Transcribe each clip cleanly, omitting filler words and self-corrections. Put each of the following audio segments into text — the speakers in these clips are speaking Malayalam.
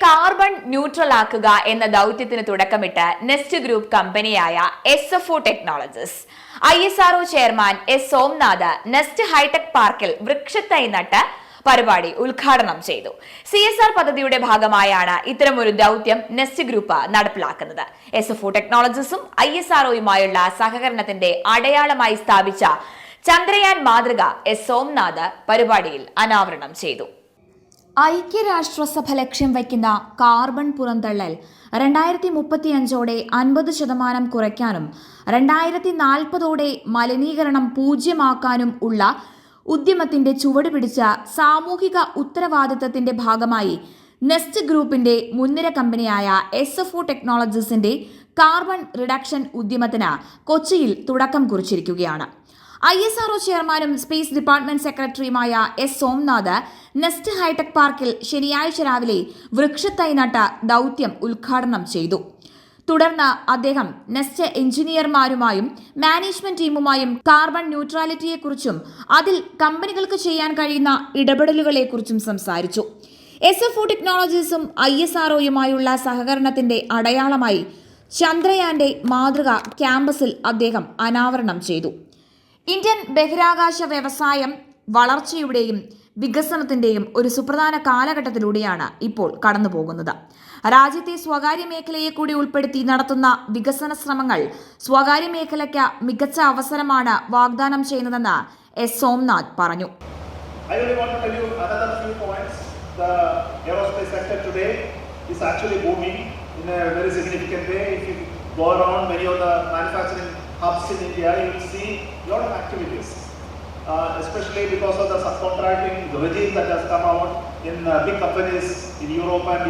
കാർബൺ ന്യൂട്രൽ ആക്കുക എന്ന ദൗത്യത്തിന് തുടക്കമിട്ട് നെസ്റ്റ് ഗ്രൂപ്പ് കമ്പനിയായ SFO technologies ISRO chairman S Somnath Nest hitech പാർക്കിൽ വൃക്ഷത്തൈ നട്ട് പരിപാടി ഉദ്ഘാടനം ചെയ്തു. CSR പദ്ധതിയുടെ ഭാഗമായാണ് ഇത്തരമൊരു ദൗത്യം നെസ്റ്റ് ഗ്രൂപ്പ് നടപ്പിലാക്കുന്നത്. SFO ടെക്നോളജീസും ISROയുമായുള്ള സഹകരണത്തിന്റെ അടയാളമായി സ്ഥാപിച്ച ചന്ദ്രയാൻ മാതൃക S സോംനാഥ് പരിപാടിയിൽ അനാവരണം ചെയ്തു. ഐക്യരാഷ്ട്രസഭ ലക്ഷ്യം വയ്ക്കുന്ന കാർബൺ പുറന്തള്ളൽ 2035ഓടെ 50% കുറയ്ക്കാനും 2040ഓടെ മലിനീകരണം പൂജ്യമാക്കാനും ഉള്ള ഉദ്യമത്തിന്റെ ചുവട് പിടിച്ച സാമൂഹിക ഉത്തരവാദിത്തത്തിന്റെ ഭാഗമായി നെസ്റ്റ് ഗ്രൂപ്പിന്റെ മുൻനിര കമ്പനിയായ SFO ടെക്നോളജീസിന്റെ കാർബൺ റിഡക്ഷൻ ഉദ്യമത്തിന് കൊച്ചിയിൽ തുടക്കം കുറിച്ചിരിക്കുകയാണ്. ISRO ചെയർമാനും സ്പേസ് ഡിപ്പാർട്ട്മെന്റ് സെക്രട്ടറിയുമായ S സോംനാഥ് നെസ്റ്റ് ഹൈടെക് പാർക്കിൽ ശനിയാഴ്ച രാവിലെ വൃക്ഷത്തൈ നട്ട ദൗത്യം ഉദ്ഘാടനം ചെയ്തു. തുടർന്ന് അദ്ദേഹം നെസ്റ്റ് എഞ്ചിനീയർമാരുമായും മാനേജ്മെന്റ് ടീമുമായും കാർബൺ ന്യൂട്രാലിറ്റിയെക്കുറിച്ചും അതിൽ കമ്പനികൾക്ക് ചെയ്യാൻ കഴിയുന്ന ഇടപെടലുകളെക്കുറിച്ചും സംസാരിച്ചു. SFO ടെക്നോളജീസും ISROയുമായുള്ള സഹകരണത്തിന്റെ അടയാളമായി ചന്ദ്രയാന്റെ മാതൃക ക്യാമ്പസിൽ അദ്ദേഹം അനാവരണം ചെയ്തു. ഇന്ത്യൻ ബഹിരാകാശ വ്യവസായം വളർച്ചയുടെയും വികസനത്തിന്റെയും ഒരു സുപ്രധാന കാലഘട്ടത്തിലൂടെയാണ് ഇപ്പോൾ കടന്നുപോകുന്നത്. രാജ്യത്തെ സ്വകാര്യ മേഖലയെ കൂടി ഉൾപ്പെടുത്തി നടത്തുന്ന വികസന ശ്രമങ്ങൾ സ്വകാര്യ മേഖലയ്ക്ക് മികച്ച അവസരമാണ് വാഗ്ദാനം ചെയ്യുന്നതെന്ന് S സോംനാഥ് പറഞ്ഞു. Hubs in India, you will see a lot of activities, especially because of the subcontracting regime that has come out in big companies in Europe and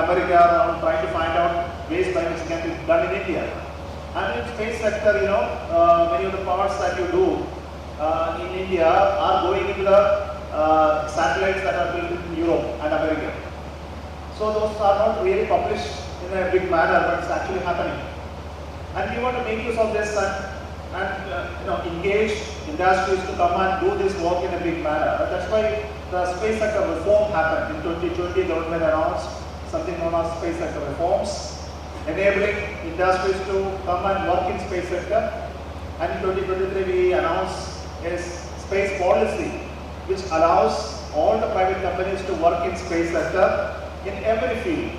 America are trying to find out ways by which it can be done in India. And in space sector, many of the parts that you do in India are going into the satellites that are built in Europe and America. So those are not really published in a big manner, but it's actually happening. And we want to make use of this and engage industries to come and do this work in a big manner. And that's why the space sector reform happened. In 2020, government announced something known as space sector reforms, enabling industries to come and work in space sector. And in 2023, we announced a space policy which allows all the private companies to work in space sector in every field,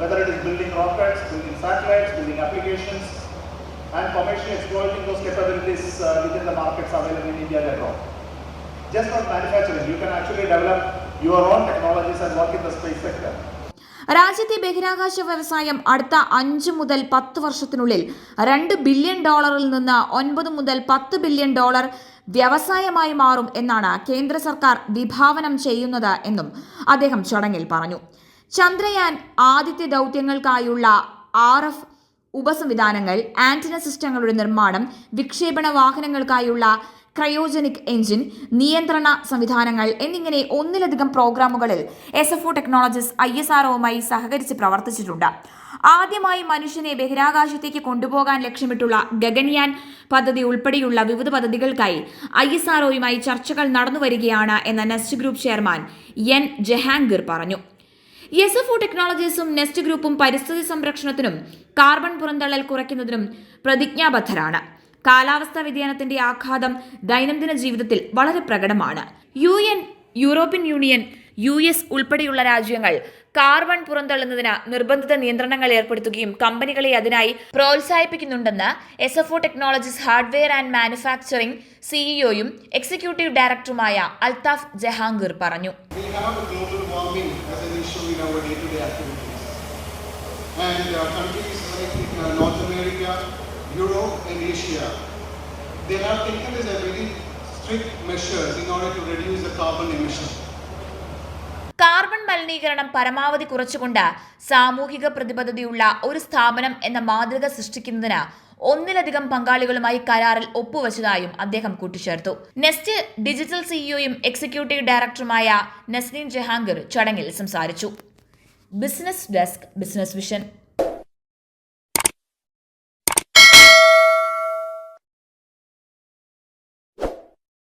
whether it is building rockets, building satellites, building applications, and commercially exploiting those capabilities within the markets available in India and abroad. Just not manufacturing, you can actually develop your own technologies and work in the space sector. രാജ്യത്തെ ബഹിരാകാശ വ്യവസായം അടുത്ത 5 മുതൽ 10 വർഷത്തിനുള്ളിൽ $2 ബില്യൺ നിന്ന് $9 മുതൽ $10 ബില്യൺ വ്യവസായമായി മാറും എന്നാണ് കേന്ദ്ര സർക്കാർ വിഭാവനം ചെയ്യുന്നത് എന്നും അദ്ദേഹം ചടങ്ങിൽ പറഞ്ഞു. ചന്ദ്രയാൻ ആദ്യത്തെ ദൗത്യങ്ങൾക്കായുള്ള RF ഉപസംവിധാനങ്ങൾ, ആന്റിന സിസ്റ്റങ്ങളുടെ നിർമ്മാണം, വിക്ഷേപണ വാഹനങ്ങൾക്കായുള്ള ക്രയോജനിക് എഞ്ചിൻ, നിയന്ത്രണ സംവിധാനങ്ങൾ എന്നിങ്ങനെ ഒന്നിലധികം പ്രോഗ്രാമുകളിൽ SFO ടെക്നോളജീസ് ISROയുമായി സഹകരിച്ച് പ്രവർത്തിച്ചിട്ടുണ്ട്. ആദ്യമായി മനുഷ്യനെ ബഹിരാകാശത്തേക്ക് കൊണ്ടുപോകാൻ ലക്ഷ്യമിട്ടുള്ള ഗഗൻയാൻ പദ്ധതി ഉൾപ്പെടെയുള്ള വിവിധ പദ്ധതികൾക്കായി ISROയുമായി ചർച്ചകൾ നടന്നുവരികയാണ് എന്ന് nest group chairman N Jahangir പറഞ്ഞു. SFO ടെക്നോളജീസും നെസ്റ്റ് ഗ്രൂപ്പും പരിസ്ഥിതി സംരക്ഷണത്തിനും കാർബൺ പുറന്തള്ളൽ കുറയ്ക്കുന്നതിനും പ്രതിജ്ഞാബദ്ധരാണ്. കാലാവസ്ഥാ വ്യതിയാനത്തിന്റെ ആഘാതം ദൈനംദിന ജീവിതത്തിൽ വളരെ പ്രകടമാണ്. UN, യൂറോപ്യൻ യൂണിയൻ, US ഉൾപ്പെടെയുള്ള രാജ്യങ്ങൾ കാർബൺ പുറന്തള്ളുന്നതിന് നിർബന്ധിത നിയന്ത്രണങ്ങൾ ഏർപ്പെടുത്തുകയും കമ്പനികളെ അതിനായി പ്രോത്സാഹിപ്പിക്കുന്നുണ്ടെന്ന് SFO technologies hardware and manufacturing CEOയും എക്സിക്യൂട്ടീവ് ഡയറക്ടറുമായ അൽതാഫ് ജഹാംഗീർ പറഞ്ഞു. In our day-to-day activities, and countries like North America, Europe, and Asia, they have taken this as very strict measures in order to reduce the carbon emission. Carbon മലിനീകരണം പരമാവധി കുറച്ചുകൊണ്ട് സാമൂഹിക പ്രതിബദ്ധതയുള്ള ഒരു സ്ഥാപനം എന്ന മാതൃക സൃഷ്ടിക്കുന്നതിന് ഒന്നിലധികം പങ്കാളികളുമായി കരാറിൽ ഒപ്പുവച്ചതായും അദ്ദേഹം കൂട്ടിച്ചേർത്തു. നെസ്റ്റ് ഡിജിറ്റൽ CEOയും എക്സിക്യൂട്ടീവ് ഡയറക്ടറുമായ നസ്രീൻ ജഹാംഗീർ ചടങ്ങിൽ സംസാരിച്ചു. Business desk, business vision.